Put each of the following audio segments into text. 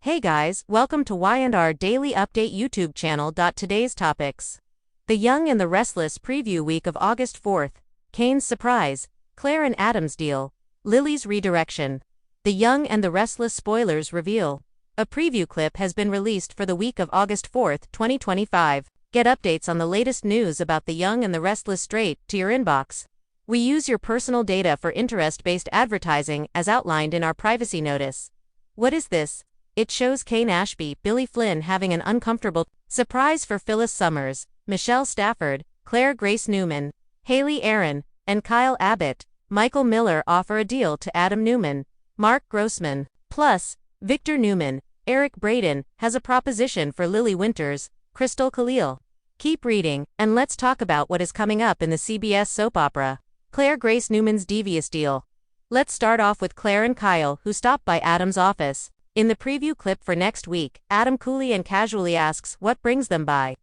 Hey guys, welcome to Y&R Daily Update YouTube channel. Today's topics. The Young and the Restless preview week of August 4th, Cain's surprise, Claire and Adam's deal, Lily's redirection. The Young and the Restless spoilers reveal. A preview clip has been released for the week of August 4th, 2025. Get updates on the latest news about The Young and the Restless straight to your inbox. We use your personal data for interest-based advertising as outlined in our privacy notice. What is this? It shows Cain Ashby, Billy Flynn having an uncomfortable surprise for Phyllis Summers, Michelle Stafford, Claire Grace Newman, Hayley Erin, and Kyle Abbott. Michael Miller offer a deal to Adam Newman, Mark Grossman. Plus, Victor Newman, Eric Braden, has a proposition for Lily Winters, Crystal Khalil. Keep reading, and let's talk about what is coming up in the CBS soap opera, Claire Grace Newman's devious deal. Let's start off with Claire and Kyle, who stop by Adam's office. In the preview clip for next week, Adam coolly and casually asks what brings them by.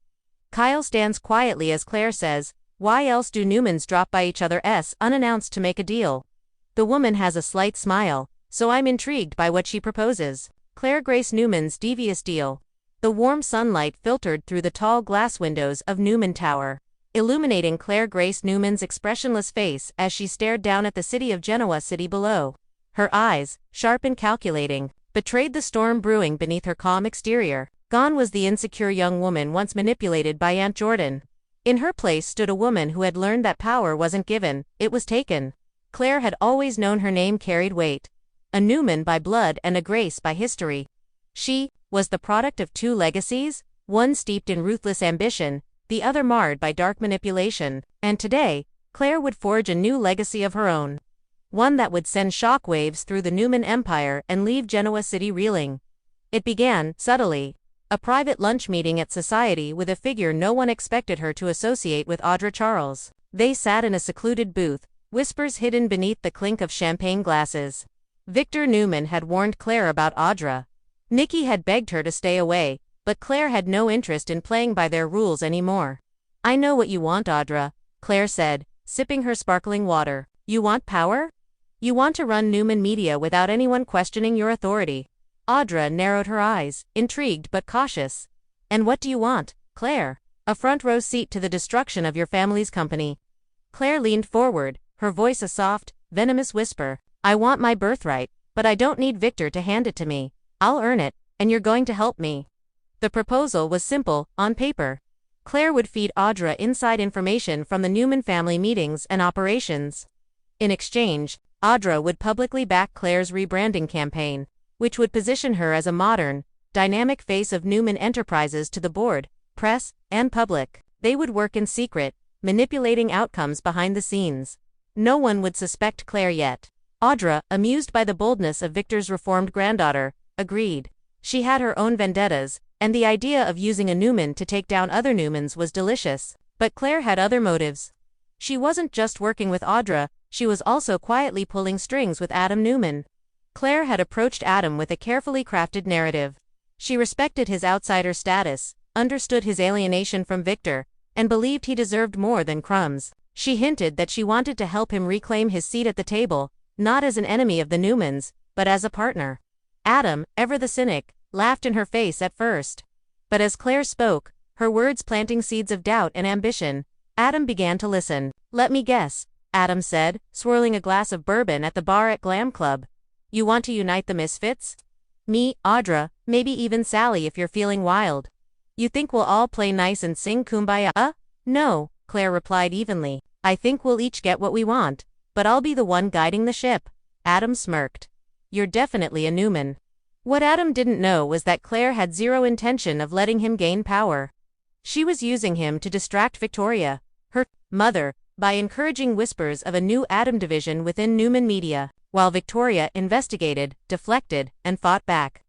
Kyle stands quietly as Claire says, "Why else do Newmans drop by each other's unannounced to make a deal?" The woman has a slight smile, so I'm intrigued by what she proposes. Claire Grace Newman's devious deal. The warm sunlight filtered through the tall glass windows of Newman Tower, illuminating Claire Grace Newman's expressionless face as she stared down at the city of Genoa city below. Her eyes, sharp and calculating, betrayed the storm brewing beneath her calm exterior. Gone was the insecure young woman once manipulated by Aunt Jordan. In her place stood a woman who had learned that power wasn't given, it was taken. Claire had always known her name carried weight. A Newman by blood and a Grace by history. She was the product of two legacies, one steeped in ruthless ambition, the other marred by dark manipulation, and today, Claire would forge a new legacy of her own. One that would send shockwaves through the Newman empire and leave Genoa city reeling. It began, subtly. A private lunch meeting at Society with a figure no one expected her to associate with Audra Charles. They sat in a secluded booth, whispers hidden beneath the clink of champagne glasses. Victor Newman had warned Claire about Audra. Nikki had begged her to stay away, but Claire had no interest in playing by their rules anymore. "I know what you want, Audra," Claire said, sipping her sparkling water. "You want power? You want to run Newman Media without anyone questioning your authority." Audra narrowed her eyes, intrigued but cautious. "And what do you want, Claire?" "A front row seat to the destruction of your family's company." Claire leaned forward, her voice a soft, venomous whisper. "I want my birthright, but I don't need Victor to hand it to me. I'll earn it, and you're going to help me." The proposal was simple, on paper. Claire would feed Audra inside information from the Newman family meetings and operations. In exchange, Audra would publicly back Claire's rebranding campaign, which would position her as a modern, dynamic face of Newman Enterprises to the board, press, and public. They would work in secret, manipulating outcomes behind the scenes. No one would suspect Claire yet. Audra, amused by the boldness of Victor's reformed granddaughter, agreed. She had her own vendettas, and the idea of using a Newman to take down other Newmans was delicious. But Claire had other motives. She wasn't just working with Audra, she was also quietly pulling strings with Adam Newman. Claire had approached Adam with a carefully crafted narrative. She respected his outsider status, understood his alienation from Victor, and believed he deserved more than crumbs. She hinted that she wanted to help him reclaim his seat at the table, not as an enemy of the Newmans, but as a partner. Adam, ever the cynic, laughed in her face at first. But as Claire spoke, her words planting seeds of doubt and ambition, Adam began to listen. "Let me guess," Adam said, swirling a glass of bourbon at the bar at Glam Club. "You want to unite the misfits? Me, Audra, maybe even Sally if you're feeling wild. You think we'll all play nice and sing Kumbaya?" "No," Claire replied evenly. "I think we'll each get what we want, but I'll be the one guiding the ship." Adam smirked. "You're definitely a Newman." What Adam didn't know was that Claire had zero intention of letting him gain power. She was using him to distract Victoria, her mother, by encouraging whispers of a new Adam division within Newman Media, while Victoria investigated, deflected, and fought back.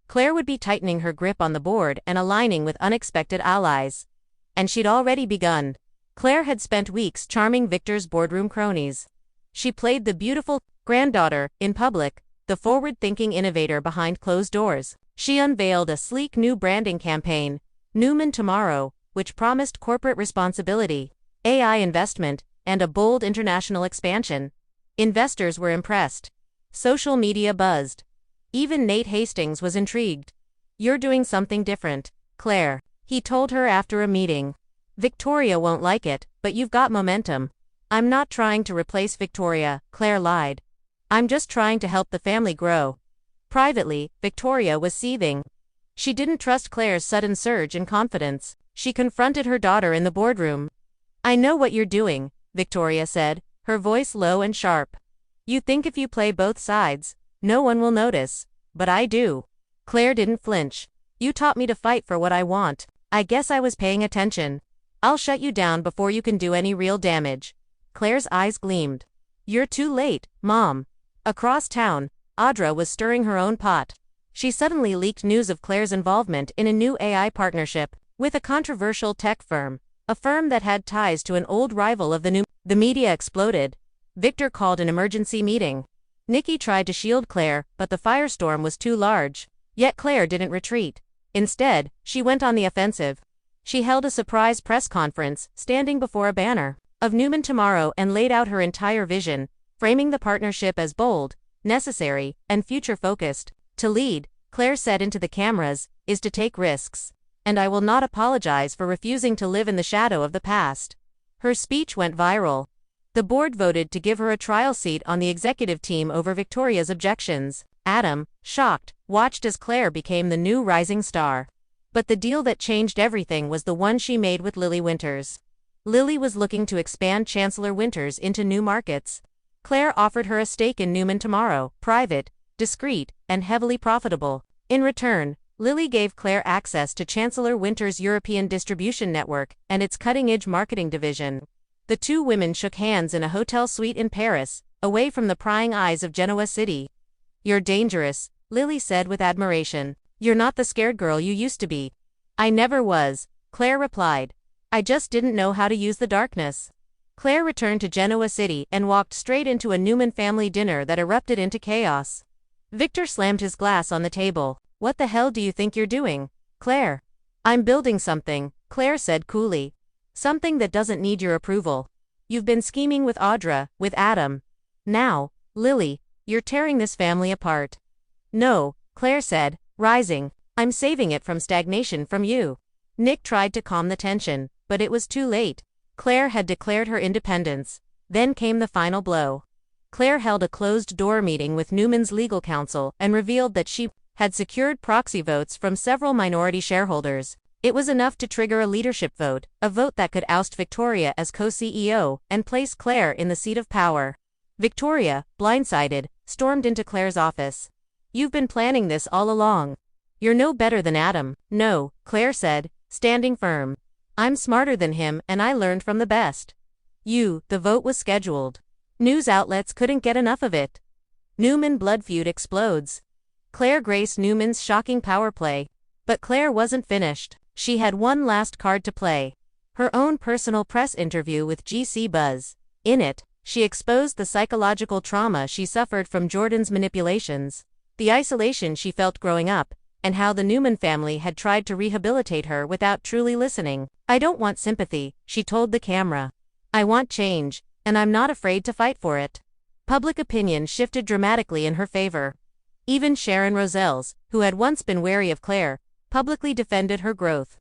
Claire would be tightening her grip on the board and aligning with unexpected allies. And she'd already begun. Claire had spent weeks charming Victor's boardroom cronies. She played the beautiful granddaughter in public, the forward-thinking innovator behind closed doors. She unveiled a sleek new branding campaign, Newman Tomorrow, which promised corporate responsibility, AI investment, and a bold international expansion. Investors were impressed. Social media buzzed. Even Nate Hastings was intrigued. You're doing something different, Claire, he told her after a meeting. Victoria won't like it, but you've got momentum. I'm not trying to replace Victoria, Claire lied. I'm just trying to help the family grow. Privately, Victoria was seething. She didn't trust Claire's sudden surge in confidence. She confronted her daughter in the boardroom. I know what you're doing, Victoria said, her voice low and sharp. You think if you play both sides, no one will notice. But I do. Claire didn't flinch. You taught me to fight for what I want. I guess I was paying attention. I'll shut you down before you can do any real damage. Claire's eyes gleamed. You're too late, Mom. Across town, Audra was stirring her own pot. She suddenly leaked news of Claire's involvement in a new AI partnership with a controversial tech firm, a firm that had ties to an old rival of the Newman. The media exploded. Victor called an emergency meeting. Nikki tried to shield Claire, but the firestorm was too large. Yet Claire didn't retreat. Instead, she went on the offensive. She held a surprise press conference, standing before a banner of Newman tomorrow, and laid out her entire vision, framing the partnership as bold, necessary, and future-focused. To lead, Claire said into the cameras, is to take risks. And I will not apologize for refusing to live in the shadow of the past. Her speech went viral. The board voted to give her a trial seat on the executive team over Victoria's objections. Adam, shocked, watched as Claire became the new rising star. But the deal that changed everything was the one she made with Lily Winters. Lily was looking to expand Chancellor Winters into new markets. Claire offered her a stake in Newman tomorrow, private, discreet, and heavily profitable. In return, Lily gave Claire access to Chancellor Winters' European distribution network and its cutting-edge marketing division. The two women shook hands in a hotel suite in Paris, away from the prying eyes of Genoa City. You're dangerous, Lily said with admiration. You're not the scared girl you used to be. I never was, Claire replied. I just didn't know how to use the darkness. Claire returned to Genoa City and walked straight into a Newman family dinner that erupted into chaos. Victor slammed his glass on the table. What the hell do you think you're doing, Claire? I'm building something, Claire said coolly. Something that doesn't need your approval. You've been scheming with Audra, with Adam. Now, Lily, you're tearing this family apart. No, Claire said, rising. I'm saving it from stagnation from you. Nick tried to calm the tension, but it was too late. Claire had declared her independence. Then came the final blow. Claire held a closed-door meeting with Newman's legal counsel and revealed that she had secured proxy votes from several minority shareholders. It was enough to trigger a leadership vote, a vote that could oust Victoria as co-CEO and place Claire in the seat of power. Victoria, blindsided, stormed into Claire's office. You've been planning this all along. You're no better than Adam. No, Claire said, standing firm. I'm smarter than him, and I learned from the best. The vote was scheduled. News outlets couldn't get enough of it. Newman blood feud explodes. Claire graced Newman's shocking power play. But Claire wasn't finished. She had one last card to play. Her own personal press interview with GC Buzz. In it, she exposed the psychological trauma she suffered from Jordan's manipulations, the isolation she felt growing up, and how the Newman family had tried to rehabilitate her without truly listening. I don't want sympathy, she told the camera. I want change, and I'm not afraid to fight for it. Public opinion shifted dramatically in her favor. Even Sharon Roselles, who had once been wary of Claire, publicly defended her growth.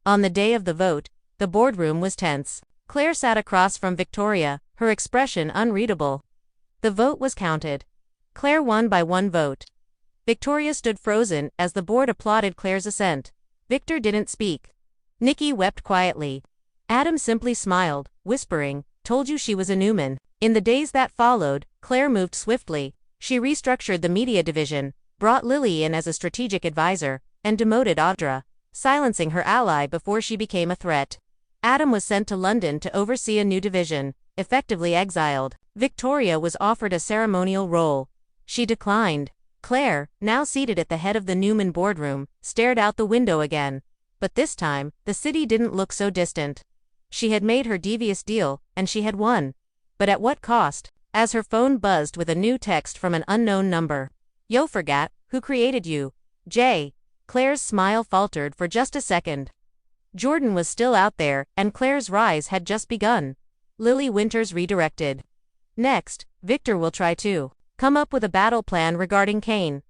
On the day of the vote, the boardroom was tense. Claire sat across from Victoria, her expression unreadable. The vote was counted. Claire won by 1 vote. Victoria stood frozen as the board applauded Claire's assent. Victor didn't speak. Nikki wept quietly. Adam simply smiled, whispering, "Told you she was a Newman." In the days that followed, Claire moved swiftly. She restructured the media division, brought Lily in as a strategic advisor, and demoted Audra, silencing her ally before she became a threat. Adam was sent to London to oversee a new division, effectively exiled. Victoria was offered a ceremonial role. She declined. Claire, now seated at the head of the Newman boardroom, stared out the window again. But this time, the city didn't look so distant. She had made her devious deal, and she had won. But at what cost? As her phone buzzed with a new text from an unknown number. "Yo, forgot, who created you? Jay." Claire's smile faltered for just a second. Jordan was still out there, and Claire's rise had just begun. Lily Winters redirected. Next, Victor will try to come up with a battle plan regarding Cain.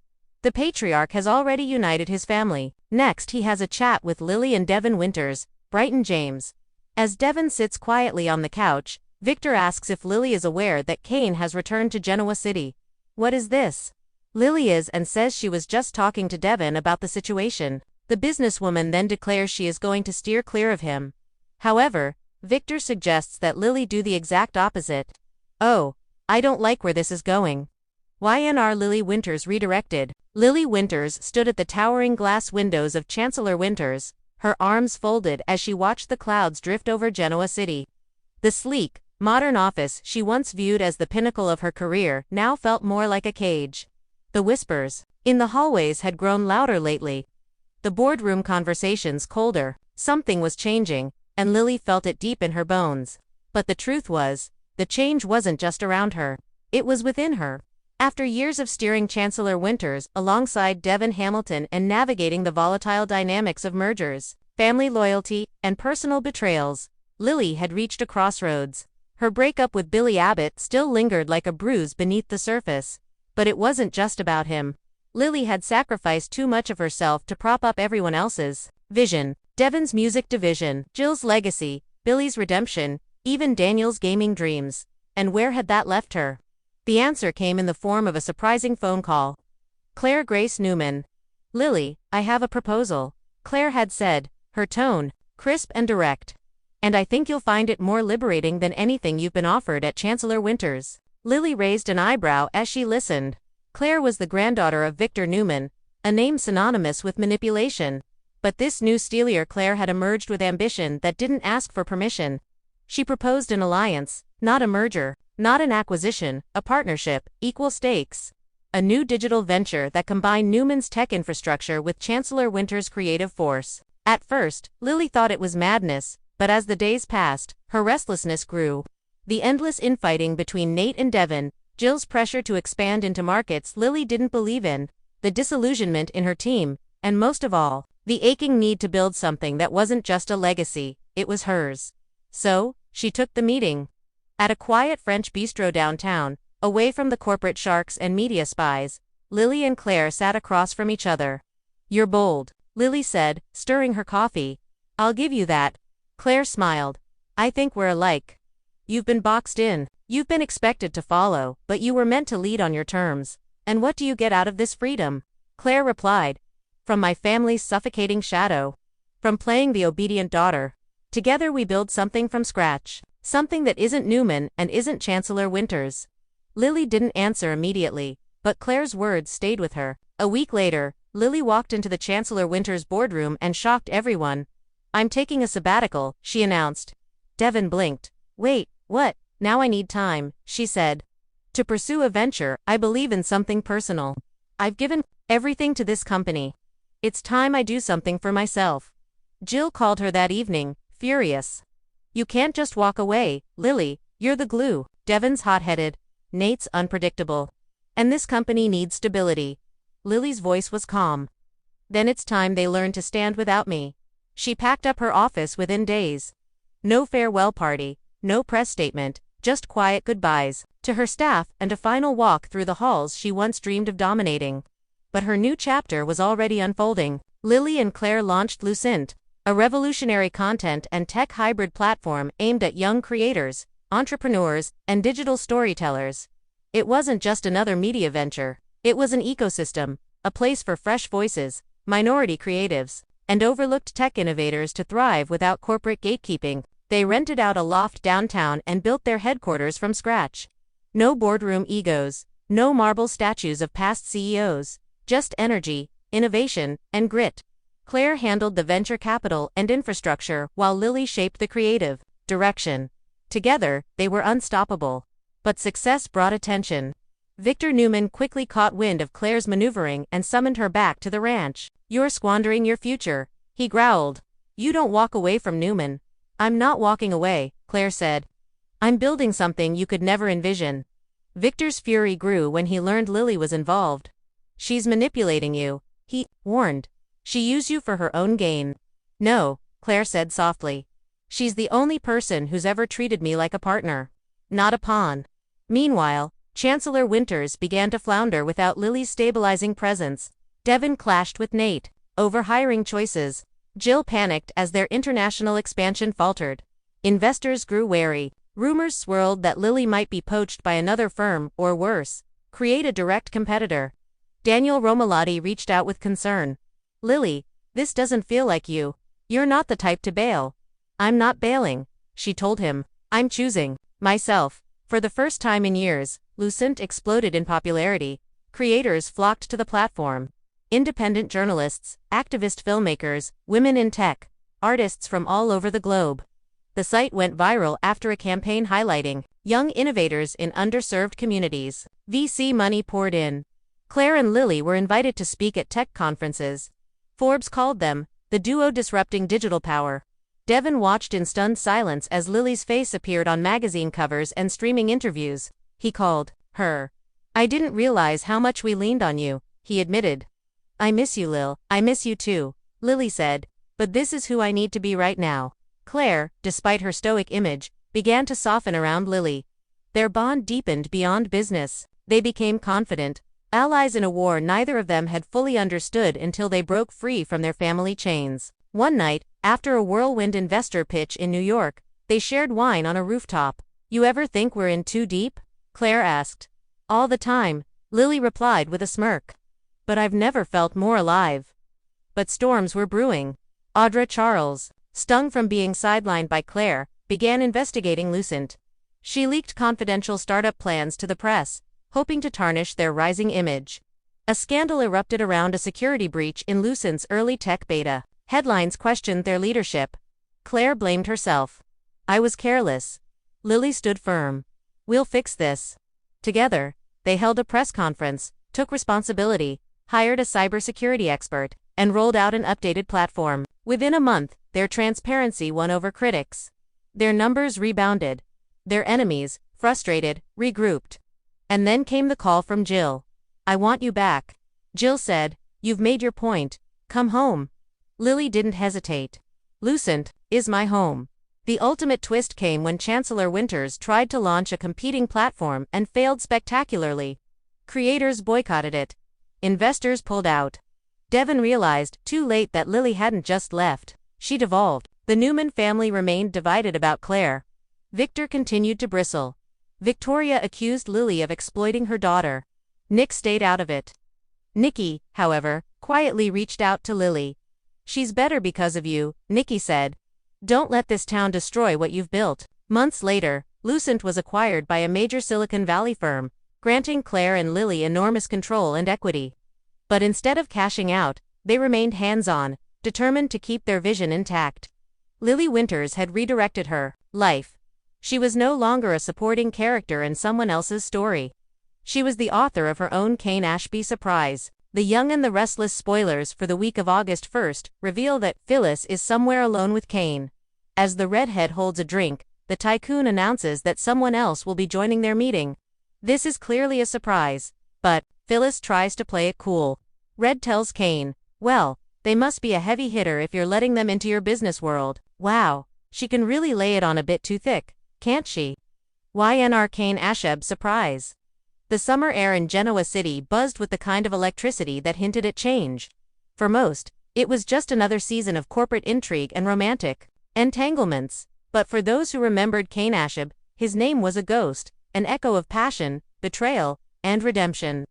The patriarch has already united his family. Next, he has a chat with Lily and Devin Winters, Brighton James. As Devin sits quietly on the couch, Victor asks if Lily is aware that Cain has returned to Genoa City. What is this? Lily is and says she was just talking to Devin about the situation. The businesswoman then declares she is going to steer clear of him. However, Victor suggests that Lily do the exact opposite. Oh, I don't like where this is going. Y&R Lily Winters redirected. Lily Winters stood at the towering glass windows of Chancellor Winters, her arms folded as she watched the clouds drift over Genoa City. The sleek, modern office she once viewed as the pinnacle of her career now felt more like a cage. The whispers in the hallways had grown louder lately. The boardroom conversations colder. Something was changing, and Lily felt it deep in her bones. But the truth was, the change wasn't just around her. It was within her. After years of steering Chancellor Winters alongside Devin Hamilton and navigating the volatile dynamics of mergers, family loyalty, and personal betrayals, Lily had reached a crossroads. Her breakup with Billy Abbott still lingered like a bruise beneath the surface. But it wasn't just about him. Lily had sacrificed too much of herself to prop up everyone else's vision. Devin's music division, Jill's legacy, Billy's redemption, even Daniel's gaming dreams. And where had that left her? The answer came in the form of a surprising phone call. Claire Grace Newman. Lily, I have a proposal, Claire had said, her tone crisp and direct. And I think you'll find it more liberating than anything you've been offered at Chancellor Winters. Lily raised an eyebrow as she listened. Claire was the granddaughter of Victor Newman, a name synonymous with manipulation. But this new steelier Claire had emerged with ambition that didn't ask for permission. She proposed an alliance, not a merger, not an acquisition, a partnership, equal stakes. A new digital venture that combined Newman's tech infrastructure with Chancellor Winters' creative force. At first, Lily thought it was madness, but as the days passed, her restlessness grew. The endless infighting between Nate and Devin, Jill's pressure to expand into markets Lily didn't believe in, the disillusionment in her team, and most of all, the aching need to build something that wasn't just a legacy, it was hers. So, she took the meeting. At a quiet French bistro downtown, away from the corporate sharks and media spies, Lily and Claire sat across from each other. You're bold, Lily said, stirring her coffee. I'll give you that. Claire smiled. I think we're alike. You've been boxed in. You've been expected to follow, but you were meant to lead on your terms. And what do you get out of this freedom? Claire replied. From my family's suffocating shadow. From playing the obedient daughter. Together we build something from scratch. Something that isn't Newman and isn't Chancellor Winters. Lily didn't answer immediately, but Claire's words stayed with her. A week later, Lily walked into the Chancellor Winters boardroom and shocked everyone. I'm taking a sabbatical, she announced. Devin blinked. Wait, what? Now I need time, she said. To pursue a venture, I believe in something personal. I've given everything to this company. It's time I do something for myself. Jill called her that evening, furious. You can't just walk away, Lily, you're the glue. Devin's hot-headed. Nate's unpredictable. And this company needs stability. Lily's voice was calm. Then it's time they learn to stand without me. She packed up her office within days. No farewell party, no press statement, just quiet goodbyes to her staff and a final walk through the halls she once dreamed of dominating. But her new chapter was already unfolding. Lily and Claire launched Lucent, a revolutionary content and tech hybrid platform aimed at young creators, entrepreneurs, and digital storytellers. It wasn't just another media venture. It was an ecosystem, a place for fresh voices, minority creatives, and overlooked tech innovators to thrive without corporate gatekeeping. They rented out a loft downtown and built their headquarters from scratch. No boardroom egos, no marble statues of past CEOs, just energy, innovation, and grit. Claire handled the venture capital and infrastructure while Lily shaped the creative direction. Together, they were unstoppable. But success brought attention. Victor Newman quickly caught wind of Claire's maneuvering and summoned her back to the ranch. You're squandering your future, he growled. You don't walk away from Newman. I'm not walking away, Claire said. I'm building something you could never envision. Victor's fury grew when he learned Lily was involved. She's manipulating you, he warned. She used you for her own gain. No, Claire said softly. She's the only person who's ever treated me like a partner. Not a pawn. Meanwhile, Chancellor Winters began to flounder without Lily's stabilizing presence. Devin clashed with Nate over hiring choices. Jill panicked as their international expansion faltered. Investors grew wary. Rumors swirled that Lily might be poached by another firm, or worse, create a direct competitor. Daniel Romalotti reached out with concern. "Lily, this doesn't feel like you. You're not the type to bail." "I'm not bailing," she told him. "I'm choosing myself." For the first time in years, Lucent exploded in popularity. Creators flocked to the platform. Independent journalists, activist filmmakers, women in tech, artists from all over the globe. The site went viral after a campaign highlighting young innovators in underserved communities. VC money poured in. Claire and Lily were invited to speak at tech conferences. Forbes called them the duo disrupting digital power. Devin watched in stunned silence as Lily's face appeared on magazine covers and streaming interviews. He called her. "I didn't realize how much we leaned on you," he admitted. "I miss you, Lil. I miss you too," Lily said. "But this is who I need to be right now." Claire, despite her stoic image, began to soften around Lily. Their bond deepened beyond business. They became confident allies in a war neither of them had fully understood until they broke free from their family chains. One night, after a whirlwind investor pitch in New York, they shared wine on a rooftop. "You ever think we're in too deep?" Claire asked. "All the time," Lily replied with a smirk. "But I've never felt more alive." But storms were brewing. Audra Charles, stung from being sidelined by Claire, began investigating Lucent. She leaked confidential startup plans to the press, hoping to tarnish their rising image. A scandal erupted around a security breach in Lucent's early tech beta. Headlines questioned their leadership. Claire blamed herself. "I was careless." Lily stood firm. "We'll fix this." Together, they held a press conference, took responsibility, hired a cybersecurity expert, and rolled out an updated platform. Within a month, their transparency won over critics. Their numbers rebounded. Their enemies, frustrated, regrouped. And then came the call from Jill. "I want you back." Jill said, "You've made your point. Come home." Lily didn't hesitate. "Lucent is my home." The ultimate twist came when Chancellor Winters tried to launch a competing platform and failed spectacularly. Creators boycotted it. Investors pulled out. Devin realized, too late, that Lily hadn't just left. She devolved. The Newman family remained divided about Claire. Victor continued to bristle. Victoria accused Lily of exploiting her daughter. Nick stayed out of it. Nikki, however, quietly reached out to Lily. "She's better because of you," Nikki said. "Don't let this town destroy what you've built." Months later, Lucent was acquired by a major Silicon Valley firm, granting Claire and Lily enormous control and equity. But instead of cashing out, they remained hands-on, determined to keep their vision intact. Lily Winters had redirected her life. She was no longer a supporting character in someone else's story. She was the author of her own Cain Ashby surprise. The Young and the Restless spoilers for the week of August 1st reveal that Phyllis is somewhere alone with Cain. As the redhead holds a drink, the tycoon announces that someone else will be joining their meeting. This is clearly a surprise, but Phyllis tries to play it cool. Red tells Cain, "Well, they must be a heavy hitter if you're letting them into your business world." Wow, she can really lay it on a bit too thick, can't she? Y&R Cain Ashby surprise. The summer air in Genoa City buzzed with the kind of electricity that hinted at change. For most, it was just another season of corporate intrigue and romantic entanglements. But for those who remembered Cain Ashby, his name was a ghost, an echo of passion, betrayal, and redemption.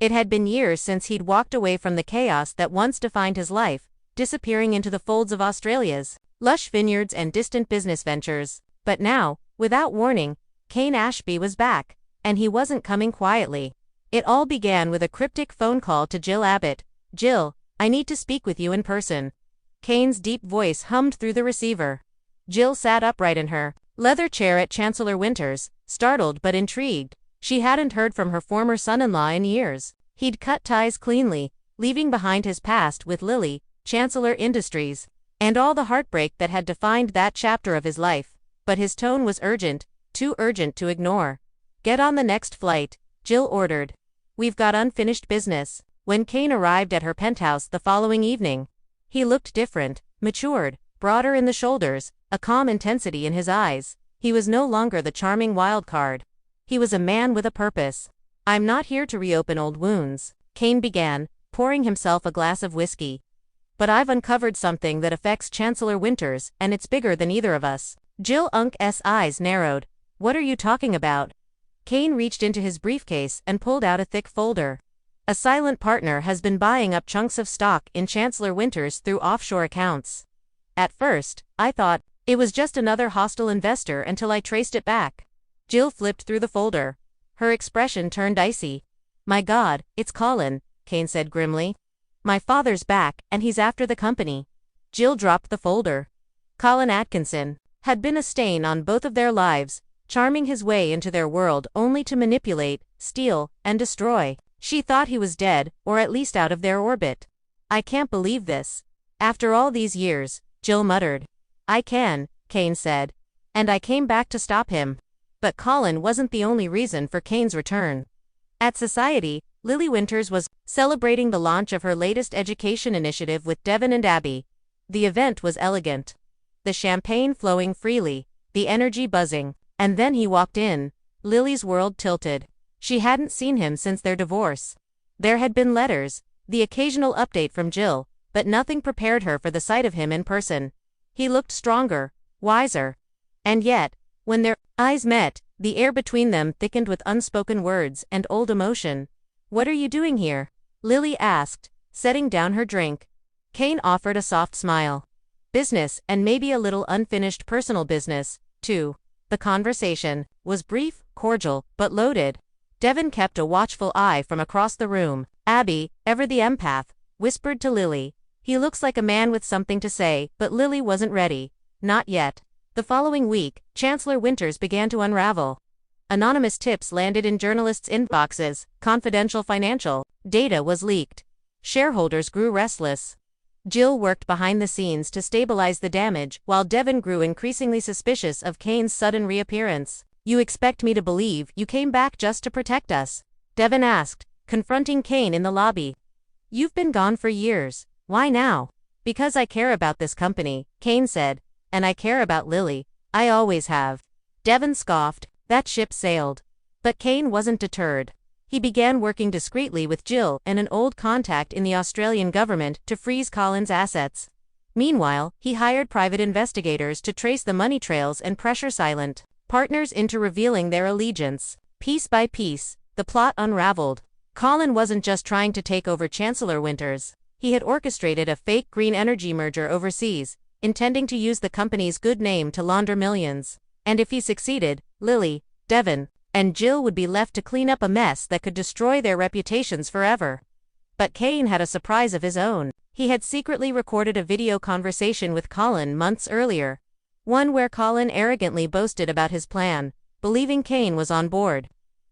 It had been years since he'd walked away from the chaos that once defined his life, disappearing into the folds of Australia's lush vineyards and distant business ventures. But now, without warning, Cain Ashby was back, and he wasn't coming quietly. It all began with a cryptic phone call to Jill Abbott. "Jill, I need to speak with you in person." Cain's deep voice hummed through the receiver. Jill sat upright in her leather chair at Chancellor Winters, startled but intrigued. She hadn't heard from her former son-in-law in years. He'd cut ties cleanly, leaving behind his past with Lily, Chancellor Industries, and all the heartbreak that had defined that chapter of his life. But his tone was urgent, too urgent to ignore. "Get on the next flight," Jill ordered. "We've got unfinished business." When Cain arrived at her penthouse the following evening, he looked different, matured, broader in the shoulders, a calm intensity in his eyes. He was no longer the charming wild card. He was a man with a purpose. I'm not here to reopen old wounds, Cain began, pouring himself a glass of whiskey. But I've uncovered something that affects Chancellor Winters, and it's bigger than either of us. Jill's eyes narrowed. What are you talking about? Cain reached into his briefcase and pulled out a thick folder. A silent partner has been buying up chunks of stock in Chancellor Winters through offshore accounts. At first, I thought it was just another hostile investor until I traced it back. Jill flipped through the folder. Her expression turned icy. My God, it's Colin, Cain said grimly. My father's back, and he's after the company. Jill dropped the folder. Colin Atkinson had been a stain on both of their lives, charming his way into their world only to manipulate, steal, and destroy. She thought he was dead, or at least out of their orbit. I can't believe this. After all these years, Jill muttered. I can, Cain said. And I came back to stop him. But Colin wasn't the only reason for Cain's return. At Society, Lily Winters was celebrating the launch of her latest education initiative with Devin and Abby. The event was elegant. The champagne flowing freely, the energy buzzing, and then he walked in. Lily's world tilted. She hadn't seen him since their divorce. There had been letters, the occasional update from Jill, but nothing prepared her for the sight of him in person. He looked stronger, wiser. And yet, when their eyes met, the air between them thickened with unspoken words and old emotion. What are you doing here? Lily asked, setting down her drink. Cain offered a soft smile. Business, and maybe a little unfinished personal business, too. The conversation was brief, cordial, but loaded. Devin kept a watchful eye from across the room. Abby, ever the empath, whispered to Lily. He looks like a man with something to say, but Lily wasn't ready. Not yet. The following week, Chancellor Winters began to unravel. Anonymous tips landed in journalists' inboxes, confidential financial data was leaked. Shareholders grew restless. Jill worked behind the scenes to stabilize the damage, while Devin grew increasingly suspicious of Cain's sudden reappearance. You expect me to believe you came back just to protect us? Devin asked, confronting Cain in the lobby. You've been gone for years. Why now? Because I care about this company, Cain said. And I care about Lily. I always have. Devin scoffed. That ship sailed. But Cain wasn't deterred. He began working discreetly with Jill and an old contact in the Australian government to freeze Colin's assets. Meanwhile, he hired private investigators to trace the money trails and pressure silent partners into revealing their allegiance. Piece by piece, the plot unraveled. Colin wasn't just trying to take over Chancellor Winters. He had orchestrated a fake green energy merger overseas, intending to use the company's good name to launder millions. And if he succeeded, Lily, Devin, and Jill would be left to clean up a mess that could destroy their reputations forever. But Cain had a surprise of his own. He had secretly recorded a video conversation with Colin months earlier. One where Colin arrogantly boasted about his plan, believing Cain was on board.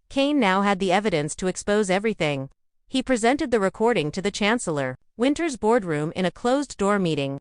Cain now had the evidence to expose everything. He presented the recording to the Chancellor Winters' boardroom in a closed-door meeting.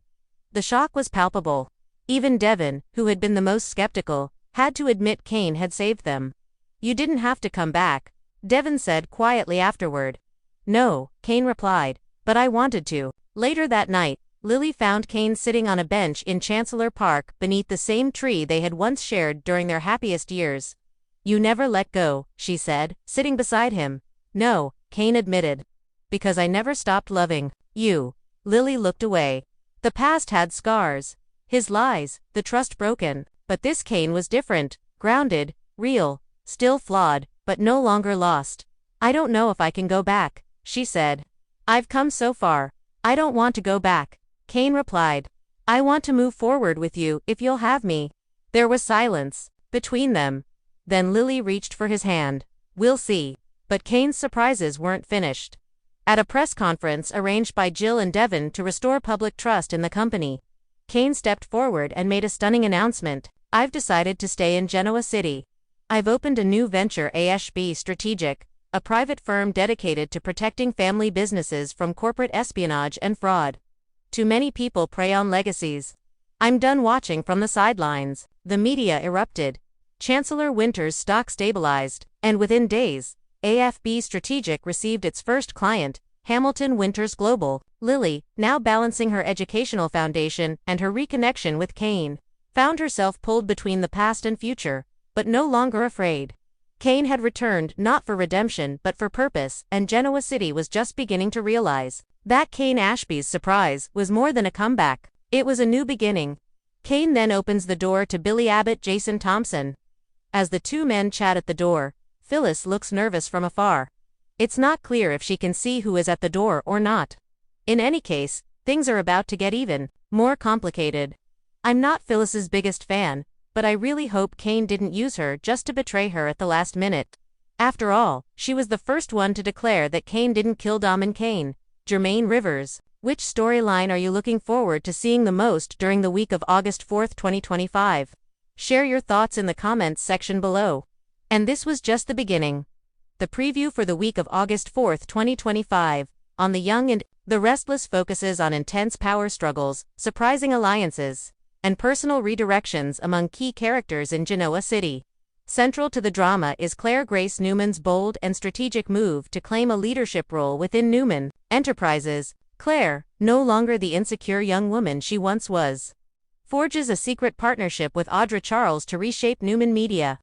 The shock was palpable. Even Devin, who had been the most skeptical, had to admit Cain had saved them. You didn't have to come back, Devin said quietly afterward. No, Cain replied, but I wanted to. Later that night, Lily found Cain sitting on a bench in Chancellor Park beneath the same tree they had once shared during their happiest years. You never let go, she said, sitting beside him. No, Cain admitted. Because I never stopped loving you. Lily looked away. The past had scars. His lies, the trust broken. But this Cain was different, grounded, real, still flawed, but no longer lost. I don't know if I can go back, she said. I've come so far. I don't want to go back, Cain replied. I want to move forward with you if you'll have me. There was silence between them. Then Lily reached for his hand. We'll see. But Cain's surprises weren't finished. At a press conference arranged by Jill and Devin to restore public trust in the company, Cain stepped forward and made a stunning announcement. I've decided to stay in Genoa City. I've opened a new venture, Ashby Strategic, a private firm dedicated to protecting family businesses from corporate espionage and fraud. Too many people prey on legacies. I'm done watching from the sidelines. The media erupted. Chancellor Winters' stock stabilized, and within days, AFB Strategic received its first client, Hamilton Winters Global. Lily, now balancing her educational foundation and her reconnection with Cain, found herself pulled between the past and future, but no longer afraid. Cain had returned not for redemption but for purpose, and Genoa City was just beginning to realize that Cain Ashby's surprise was more than a comeback. It was a new beginning. Cain then opens the door to Billy Abbott, Jason Thompson. As the two men chat at the door, Phyllis looks nervous from afar. It's not clear if she can see who is at the door or not. In any case, things are about to get even more complicated. I'm not Phyllis's biggest fan, but I really hope Cain didn't use her just to betray her at the last minute. After all, she was the first one to declare that Cain didn't kill Dom and Cain. Jermaine Rivers. Which storyline are you looking forward to seeing the most during the week of August 4th, 2025? Share your thoughts in the comments section below. And this was just the beginning. The preview for the week of August 4th, 2025, on The Young and the Restless focuses on intense power struggles, surprising alliances, and personal redirections among key characters in Genoa City. Central to the drama is Claire Grace Newman's bold and strategic move to claim a leadership role within Newman Enterprises. Claire, no longer the insecure young woman she once was, forges a secret partnership with Audra Charles to reshape Newman Media,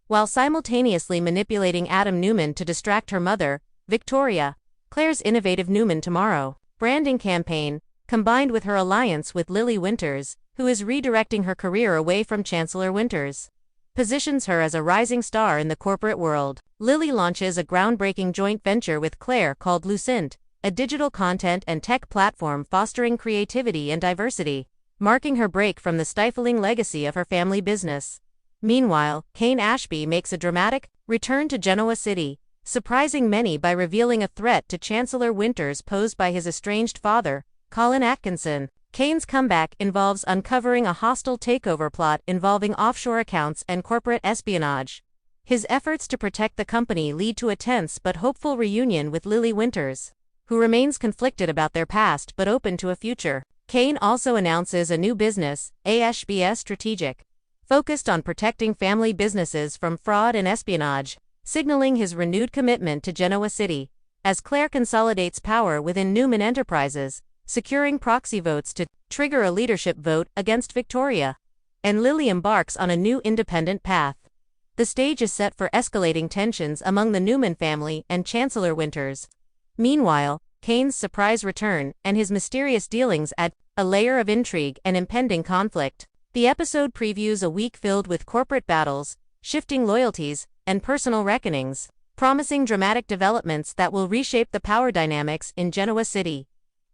while simultaneously manipulating Adam Newman to distract her mother, Victoria. Claire's innovative Newman Tomorrow branding campaign, combined with her alliance with Lily Winters, who is redirecting her career away from Chancellor Winters, positions her as a rising star in the corporate world. Lily launches a groundbreaking joint venture with Claire called Lucent, a digital content and tech platform fostering creativity and diversity, marking her break from the stifling legacy of her family business. Meanwhile, Cain Ashby makes a dramatic return to Genoa City, surprising many by revealing a threat to Chancellor Winters posed by his estranged father, Colin Atkinson. Cain's comeback involves uncovering a hostile takeover plot involving offshore accounts and corporate espionage. His efforts to protect the company lead to a tense but hopeful reunion with Lily Winters, who remains conflicted about their past but open to a future. Cain also announces a new business, ASBS Strategic, focused on protecting family businesses from fraud and espionage, signaling his renewed commitment to Genoa City. As Claire consolidates power within Newman Enterprises, securing proxy votes to trigger a leadership vote against Victoria, and Lily embarks on a new independent path. The stage is set for escalating tensions among the Newman family and Chancellor Winters. Meanwhile, Cain's surprise return and his mysterious dealings add a layer of intrigue and impending conflict. The episode previews a week filled with corporate battles, shifting loyalties, and personal reckonings, promising dramatic developments that will reshape the power dynamics in Genoa City.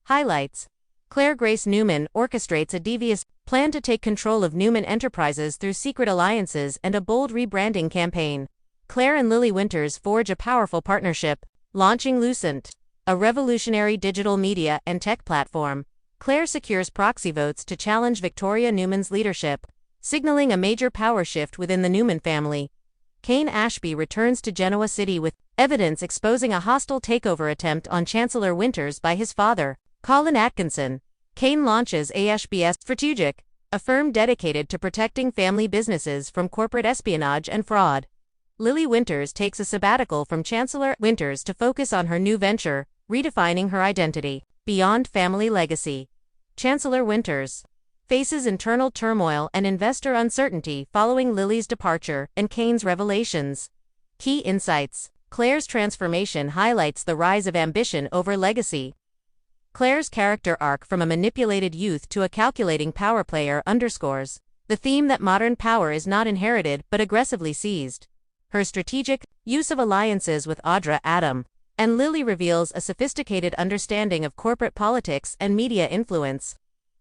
Highlights: Claire Grace Newman orchestrates a devious plan to take control of Newman Enterprises through secret alliances and a bold rebranding campaign. Claire and Lily Winters forge a powerful partnership, launching Lucent, a revolutionary digital media and tech platform. Claire secures proxy votes to challenge Victoria Newman's leadership, signaling a major power shift within the Newman family. Cain Ashby returns to Genoa City with evidence exposing a hostile takeover attempt on Chancellor Winters by his father, Colin Atkinson. Cain launches ASBS Strategic, a firm dedicated to protecting family businesses from corporate espionage and fraud. Lily Winters takes a sabbatical from Chancellor Winters to focus on her new venture, redefining her identity. Beyond family legacy, Chancellor Winters faces internal turmoil and investor uncertainty following Lily's departure and Cain's revelations. Key insights: Claire's transformation highlights the rise of ambition over legacy. Claire's character arc from a manipulated youth to a calculating power player underscores the theme that modern power is not inherited but aggressively seized. Her strategic use of alliances with Audra, Adam, and Lily reveals a sophisticated understanding of corporate politics and media influence.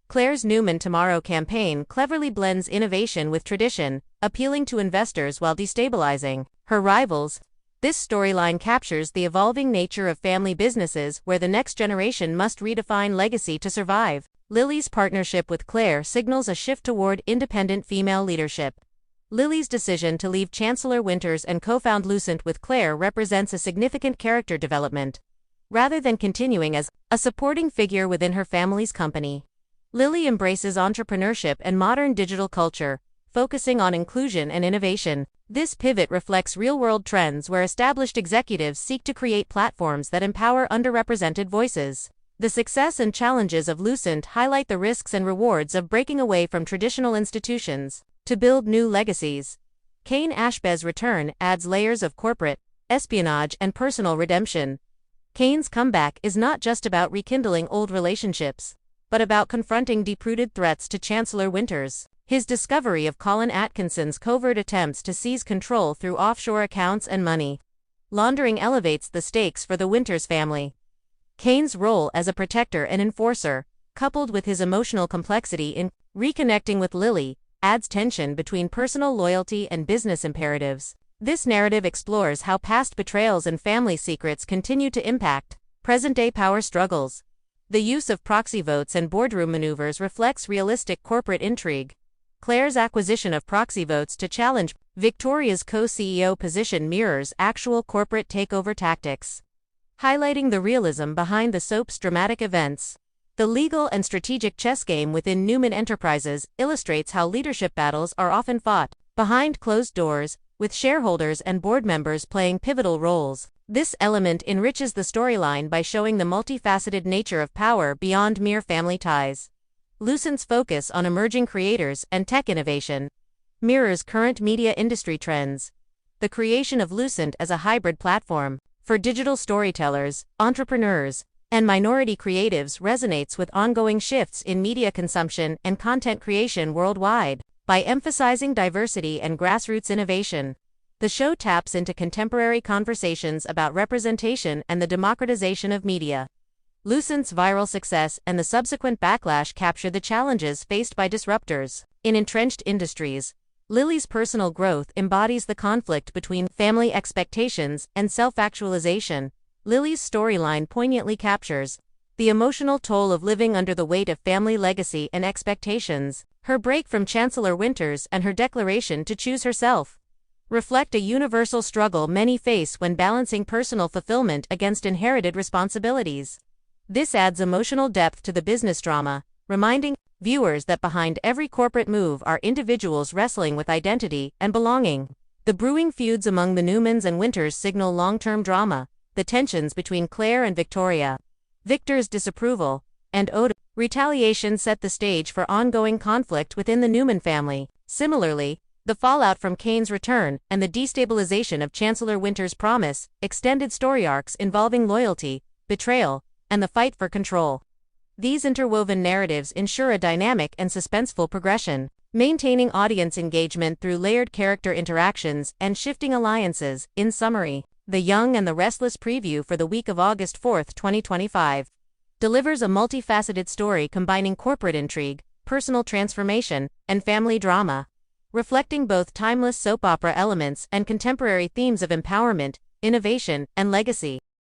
Claire's Newman Tomorrow campaign cleverly blends innovation with tradition, appealing to investors while destabilizing her rivals. This storyline captures the evolving nature of family businesses where the next generation must redefine legacy to survive. Lily's partnership with Claire signals a shift toward independent female leadership. Lily's decision to leave Chancellor Winters and co-found Lucent with Claire represents a significant character development, rather than continuing as a supporting figure within her family's company. Lily embraces entrepreneurship and modern digital culture, focusing on inclusion and innovation. This pivot reflects real-world trends where established executives seek to create platforms that empower underrepresented voices. The success and challenges of Lucent highlight the risks and rewards of breaking away from traditional institutions to build new legacies. Cain Ashby's return adds layers of corporate espionage and personal redemption. Cain's comeback is not just about rekindling old relationships, but about confronting deep-rooted threats to Chancellor Winters. His discovery of Colin Atkinson's covert attempts to seize control through offshore accounts and money laundering elevates the stakes for the Winters family. Cain's role as a protector and enforcer, coupled with his emotional complexity in reconnecting with Lily, adds tension between personal loyalty and business imperatives. This narrative explores how past betrayals and family secrets continue to impact present-day power struggles. The use of proxy votes and boardroom maneuvers reflects realistic corporate intrigue. Claire's acquisition of proxy votes to challenge Victoria's co-CEO position mirrors actual corporate takeover tactics, highlighting the realism behind the soap's dramatic events. The legal and strategic chess game within Newman Enterprises illustrates how leadership battles are often fought behind closed doors, with shareholders and board members playing pivotal roles. This element enriches the storyline by showing the multifaceted nature of power beyond mere family ties. Lucent's focus on emerging creators and tech innovation mirrors current media industry trends. The creation of Lucent as a hybrid platform for digital storytellers, entrepreneurs, and minority creatives resonates with ongoing shifts in media consumption and content creation worldwide. By emphasizing diversity and grassroots innovation, the show taps into contemporary conversations about representation and the democratization of media. Lucent's viral success and the subsequent backlash capture the challenges faced by disruptors in entrenched industries. Lily's personal growth embodies the conflict between family expectations and self-actualization. Lily's storyline poignantly captures the emotional toll of living under the weight of family legacy and expectations. Her break from Chancellor Winters and her declaration to choose herself reflect a universal struggle many face when balancing personal fulfillment against inherited responsibilities. This adds emotional depth to the business drama, reminding viewers that behind every corporate move are individuals wrestling with identity and belonging. The brewing feuds among the Newmans and Winters signal long-term drama. The tensions between Claire and Victoria, Victor's disapproval, and Oda's retaliation set the stage for ongoing conflict within the Newman family. Similarly, the fallout from Cain's return and the destabilization of Chancellor Winters' promise extended story arcs involving loyalty, betrayal, and the fight for control. These interwoven narratives ensure a dynamic and suspenseful progression, maintaining audience engagement through layered character interactions and shifting alliances. In summary, The Young and the Restless preview for the week of August 4, 2025, delivers a multifaceted story combining corporate intrigue, personal transformation, and family drama, reflecting both timeless soap opera elements and contemporary themes of empowerment, innovation, and legacy.